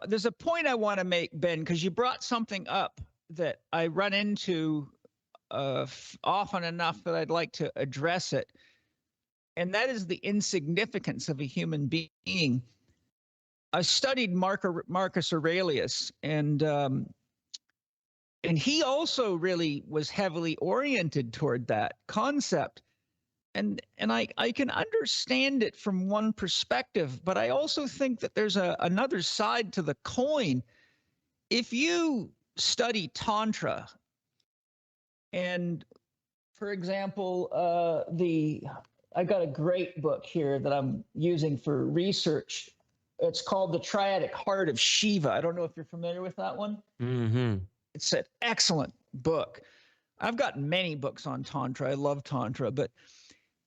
there's a point I want to make, Ben, because you brought something up that I run into often enough that I'd like to address it. And that is the insignificance of a human being. I studied Marcus Aurelius, and he also really was heavily oriented toward that concept. And I can understand it from one perspective, but I also think that there's another side to the coin. If you study Tantra, and for example, I got a great book here that I'm using for research. It's called The Triadic Heart of Shiva. I don't know if you're familiar with that one. Mm-hmm. It's an excellent book. I've got many books on Tantra. I love Tantra, but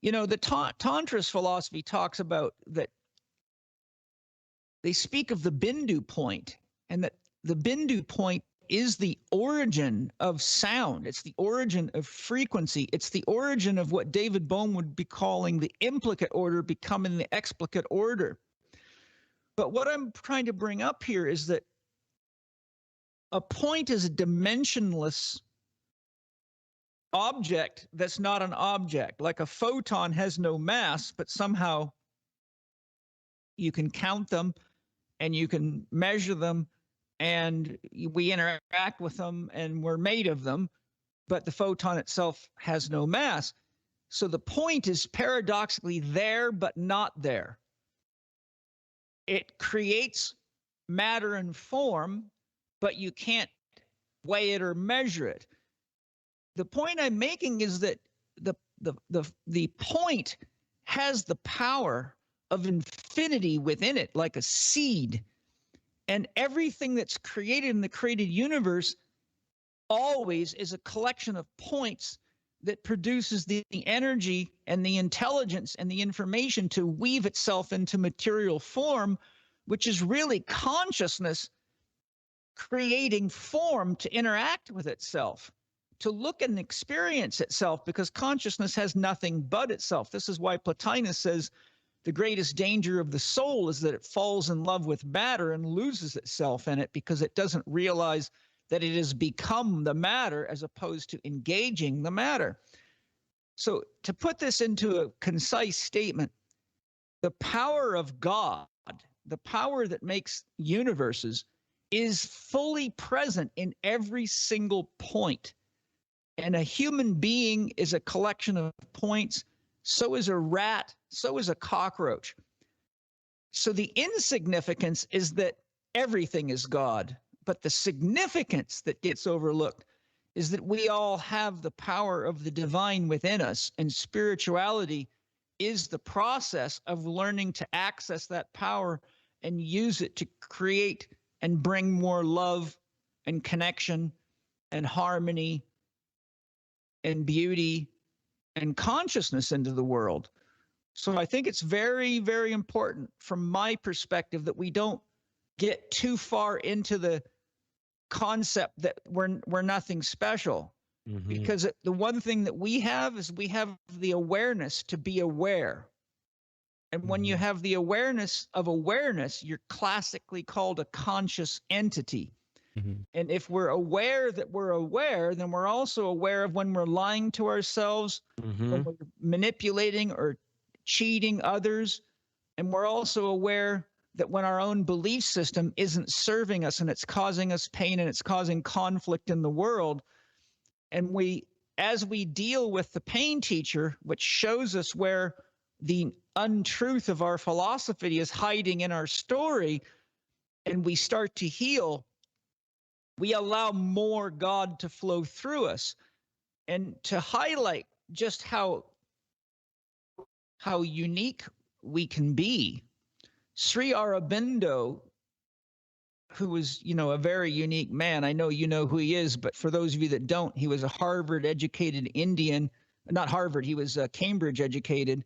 the Tantra's philosophy talks about that. They speak of the Bindu point, and that the Bindu point is the origin of sound. It's the origin of frequency. It's the origin of what David Bohm would be calling the implicate order becoming the explicate order. But what I'm trying to bring up here is that a point is a dimensionless object that's not an object. Like a photon has no mass, but somehow you can count them and you can measure them, and we interact with them, and we're made of them, but the photon itself has no mass. So the point is paradoxically there, but not there. It creates matter and form, but you can't weigh it or measure it. The point I'm making is that the point has the power of infinity within it, like a seed. And everything that's created in the created universe always is a collection of points that produces the energy and the intelligence and the information to weave itself into material form, which is really consciousness creating form to interact with itself, to look and experience itself, because consciousness has nothing but itself. This is why Plotinus says the greatest danger of the soul is that it falls in love with matter and loses itself in it, because it doesn't realize that it has become the matter as opposed to engaging the matter. So to put this into a concise statement, the power of God, the power that makes universes, is fully present in every single point. And a human being is a collection of points. So is a rat, so is a cockroach. So the insignificance is that everything is God, but the significance that gets overlooked is that we all have the power of the divine within us, and spirituality is the process of learning to access that power and use it to create and bring more love and connection and harmony and beauty and consciousness into the world. So I think it's very, very important from my perspective that we don't get too far into the concept that we're nothing special. Mm-hmm. Because the one thing that we have is we have the awareness to be aware. And when you have the awareness of awareness, you're classically called a conscious entity. Mm-hmm. And if we're aware that we're aware, then we're also aware of when we're lying to ourselves, when we're manipulating or cheating others. And we're also aware that when our own belief system isn't serving us and it's causing us pain and it's causing conflict in the world. And as we deal with the pain teacher, which shows us where the untruth of our philosophy is hiding in our story, and we start to heal, we allow more God to flow through us. And to highlight just how unique we can be, Sri Aurobindo, who was, a very unique man. I know you know who he is, but for those of you that don't, he was a Harvard-educated Indian, not Harvard, he was Cambridge educated,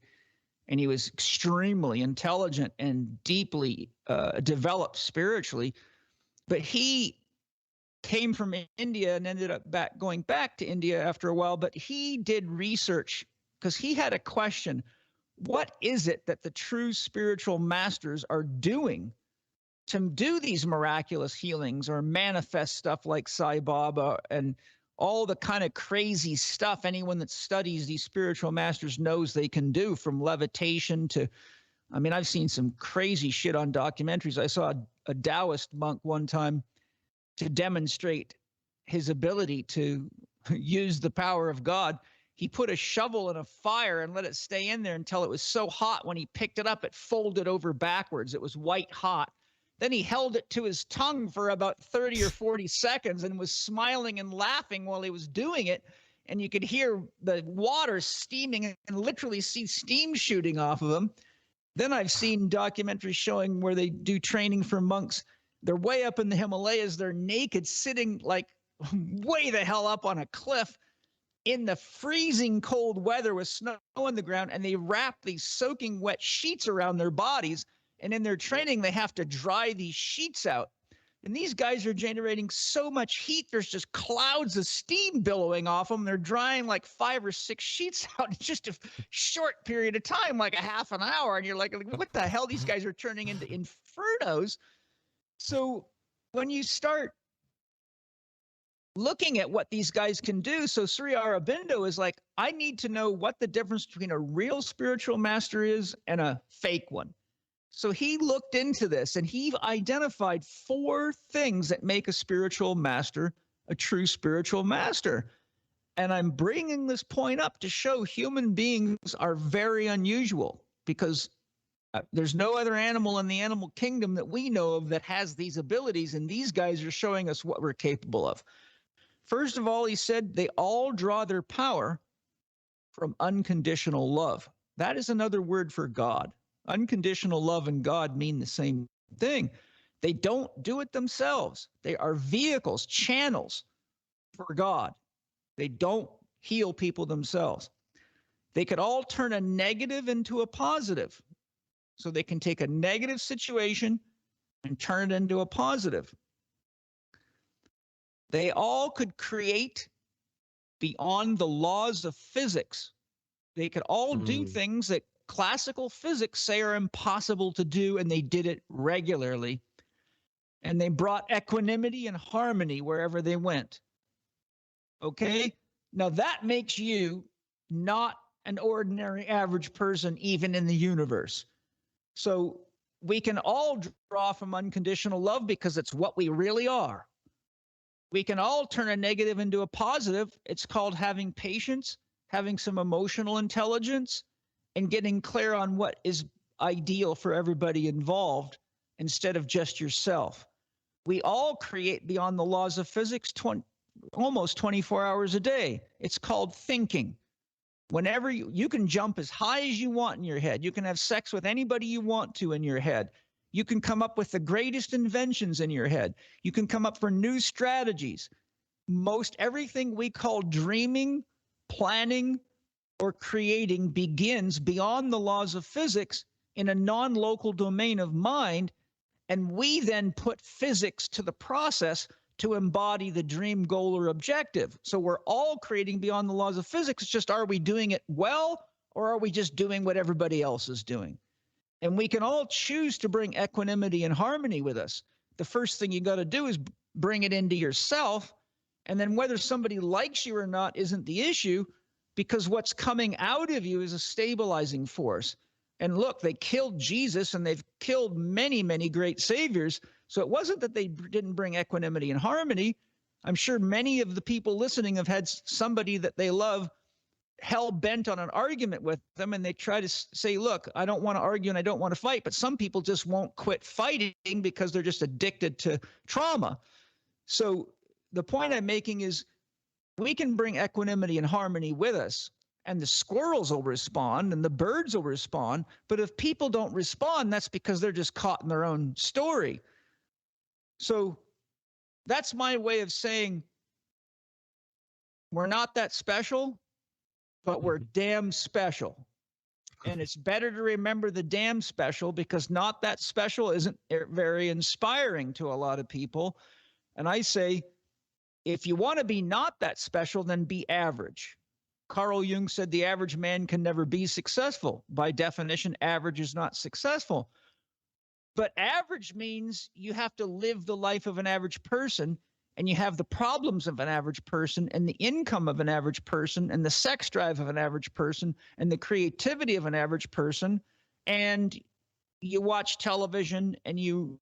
and he was extremely intelligent and deeply developed spiritually. But he came from India and ended up going back to India after a while, but he did research because he had a question. What is it that the true spiritual masters are doing to do these miraculous healings or manifest stuff like Sai Baba and all the kind of crazy stuff anyone that studies these spiritual masters knows they can do, from levitation to, I mean, I've seen some crazy shit on documentaries. I saw a Taoist monk one time to demonstrate his ability to use the power of God. He put a shovel in a fire and let it stay in there until it was so hot. When he picked it up, it folded over backwards. It was white hot. Then he held it to his tongue for about 30 or 40 seconds and was smiling and laughing while he was doing it. And you could hear the water steaming and literally see steam shooting off of him. Then I've seen documentaries showing where they do training for monks. They're way up in the Himalayas. They're naked, sitting like way the hell up on a cliff in the freezing cold weather with snow on the ground. And they wrap these soaking wet sheets around their bodies. And in their training, they have to dry these sheets out. And these guys are generating so much heat, there's just clouds of steam billowing off them. They're drying like 5 or 6 sheets out in just a short period of time, like a half an hour. And you're like, what the hell? These guys are turning into infernos. So when you start looking at what these guys can do, so Sri Aurobindo is like, I need to know what the difference between a real spiritual master is and a fake one. So he looked into this and he identified 4 things that make a spiritual master a true spiritual master. And I'm bringing this point up to show human beings are very unusual, because there's no other animal in the animal kingdom that we know of that has these abilities. And these guys are showing us what we're capable of. First of all, he said they all draw their power from unconditional love. That is another word for God. Unconditional love and God mean the same thing. They don't do it themselves. They are vehicles, channels for God. They don't heal people themselves. They could all turn a negative into a positive. So they can take a negative situation and turn it into a positive. They all could create beyond the laws of physics. They could all do things that classical physics say are impossible to do, and they did it regularly. And they brought equanimity and harmony wherever they went. Okay? Now that makes you not an ordinary average person, even in the universe. So we can all draw from unconditional love because it's what we really are. We can all turn a negative into a positive. It's called having patience, having some emotional intelligence, and getting clear on what is ideal for everybody involved instead of just yourself. We all create beyond the laws of physics almost 24 hours a day. It's called thinking. Whenever you can jump as high as you want in your head. You can have sex with anybody you want to in your head. You can come up with the greatest inventions in your head. You can come up for new strategies. Most everything we call dreaming, planning, or creating begins beyond the laws of physics in a non-local domain of mind, and we then put physics to the process to embody the dream, goal, or objective. So we're all creating beyond the laws of physics. It's just, are we doing it well, or are we just doing what everybody else is doing? And we can all choose to bring equanimity and harmony with us. The first thing you got to do is bring it into yourself, and then whether somebody likes you or not isn't the issue, because what's coming out of you is a stabilizing force. And look, they killed Jesus and they've killed many, many great saviors. So it wasn't that they didn't bring equanimity and harmony. I'm sure many of the people listening have had somebody that they love hell bent on an argument with them, and they try to say, look, I don't want to argue and I don't want to fight. But some people just won't quit fighting because they're just addicted to trauma. So the point I'm making is, we can bring equanimity and harmony with us, and the squirrels will respond and the birds will respond. But if people don't respond, that's because they're just caught in their own story. So that's my way of saying we're not that special, but we're damn special. And it's better to remember the damn special, because not that special isn't very inspiring to a lot of people. And I say, if you want to be not that special, then be average. Carl Jung said the average man can never be successful. By definition, average is not successful. But average means you have to live the life of an average person, and you have the problems of an average person, and the income of an average person, and the sex drive of an average person, and the creativity of an average person. And you watch television and you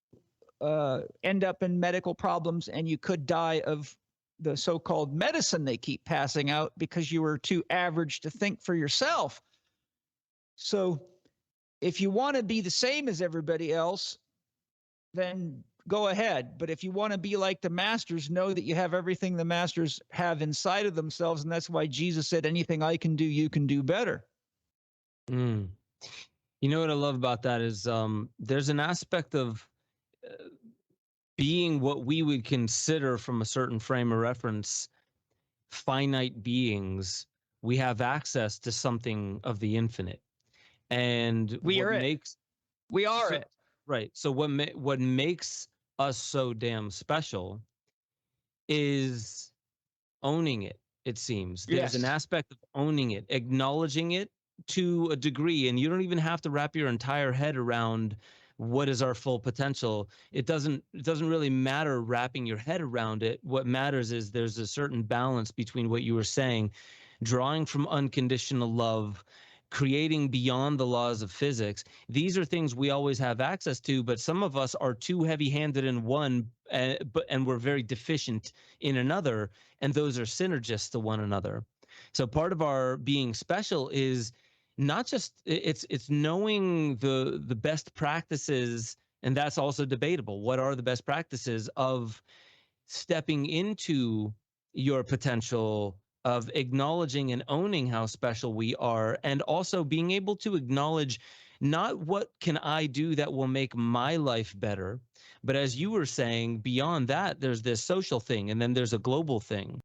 end up in medical problems, and you could die of the so-called medicine they keep passing out because you were too average to think for yourself. So if you want to be the same as everybody else, then go ahead. But if you want to be like the masters, know that you have everything the masters have inside of themselves. And that's why Jesus said, anything I can do, you can do better. You know what I love about that is there's an aspect of being what we would consider from a certain frame of reference finite beings. We have access to something of the infinite. And we are it. We are it. Right. So what makes us so damn special is owning it, it seems. There's an aspect of owning it, acknowledging it to a degree, and you don't even have to wrap your entire head around what is our full potential. It doesn't really matter wrapping your head around it. What matters is there's a certain balance between what you were saying, drawing from unconditional love, creating beyond the laws of physics. These are things we always have access to, but some of us are too heavy-handed in one, and we're very deficient in another, and those are synergists to one another. So part of our being special is not just it's knowing the best practices, and that's also debatable. What are the best practices of stepping into your potential, of acknowledging and owning how special we are, and also being able to acknowledge not what can I do that will make my life better, but as you were saying, beyond that, there's this social thing, and then there's a global thing.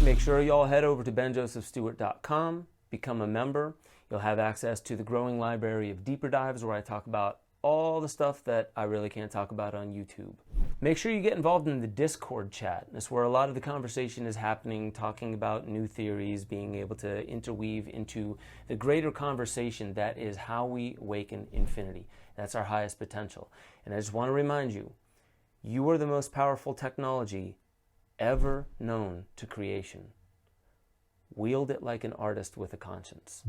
Make sure y'all head over to benjosephstewart.com, become a member. You'll have access to the growing library of deeper dives where I talk about all the stuff that I really can't talk about on YouTube. Make sure you get involved in the Discord chat. That's where a lot of the conversation is happening, talking about new theories, being able to interweave into the greater conversation that is how we awaken infinity. That's our highest potential. And I just want to remind you, you are the most powerful technology ever known to creation. Wield it like an artist with a conscience.